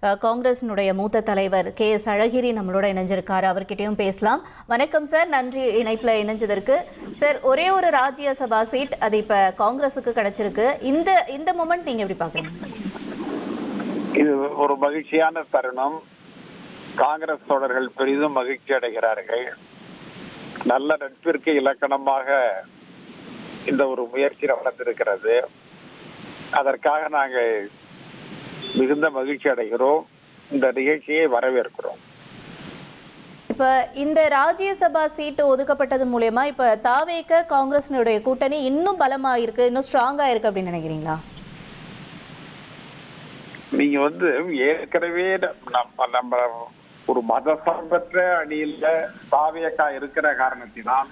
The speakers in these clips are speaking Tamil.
காங்கிரசினுடைய மூத்த தலைவர் கே.எஸ். அழகிரி நம்மளோட இணைஞ்சிருக்காரு. அவர்கிட்டயும் பேசலாம். வணக்கம் சார், நன்றி இணைப்புல இணைஞ்சதற்கு. சார், ஒரே ஒரு ராஜ்யசபா சீட் அது இப்ப காங்கிரஸுக்கு கிடைச்சிருக்கு. இந்த இந்த மொமெண்ட் நீங்க எப்படி பாக்குறீங்க? இது ஒரு மகிழ்ச்சியான தருணம். காங்கிரஸ் தோழர்கள் பெரிதும் மகிழ்ச்சி அடைகிறார்கள். நல்ல நட்பிற்கு இலக்கணமாக இந்த ஒரு முயற்சி நடந்திருக்கிறது. அதற்காக நாங்கள் மிகுந்த மகிழ்ச்சி அடைகிறோம். இந்த நிகழ்ச்சியை வரவேற்கிறோம். இப்ப இந்த ராஜ்யசபா சீட்டு ஒதுக்கப்பட்டது மூலமா இப்ப தாவேக காங்கிரஸினுடைய கூட்டணி இன்னும் பலமா இருக்கு, இன்னும் ஸ்ட்ராங்கா இருக்கு அப்படின்னு நினைக்கிறீங்களா? நீங்க ஏற்கனவே நம்ம ஒரு மதசார்பற்ற அணியில தாவேகா இருக்கிற காரணத்தினால்,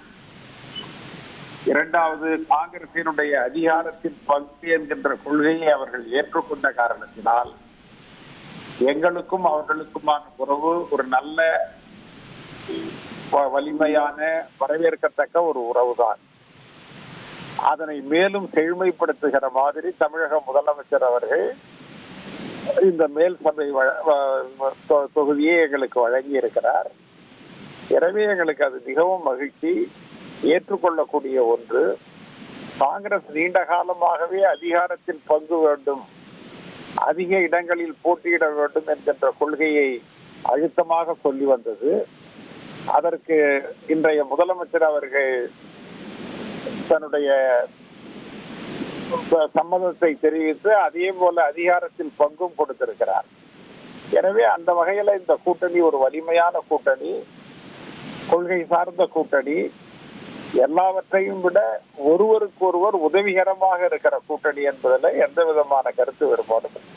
இரண்டாவது காங்கிரசினுடைய அதிகாரத்தின் பங்கு என்கின்ற கொள்கையை அவர்கள் ஏற்றுக்கொண்ட காரணத்தினால் எங்களுக்கும் அவர்களுக்குமான உறவு ஒரு நல்ல வலிமையான வரவேற்கத்தக்க ஒரு உறவுதான். அதனை மேலும் செழுமைப்படுத்துகிற மாதிரி தமிழக முதலமைச்சர் அவர்கள் இந்த மேல் சபை தொகுதியை எங்களுக்கு வழங்கி இருக்கிறார். எனவே எங்களுக்கு அது மிகவும் மகிழ்ச்சி, ஏற்றுக்கொள்ளக்கூடிய ஒன்று. காங்கிரஸ் நீண்ட காலமாகவே அதிகாரத்தில் பங்கு வேண்டும், அதிக இடங்களில் போட்டியிட வேண்டும் என்கின்ற கொள்கையை அழுத்தமாக சொல்லி வந்தது. அதற்கு இன்றைய முதலமைச்சர் அவர்கள் தன்னுடைய சம்மதத்தை தெரிவித்து அதே போல அதிகாரத்தில் பங்கும் கொடுத்திருக்கிறார். எனவே அந்த வகையில இந்த கூட்டணி ஒரு வலிமையான கூட்டணி, கொள்கை சார்ந்த கூட்டணி, எல்லாவற்றையும் விட ஒருவருக்கு ஒருவர் உதவிகரமாக இருக்கிற கூட்டணி என்பதில் எந்த விதமான கருத்து வேறுபாடும் இல்லை.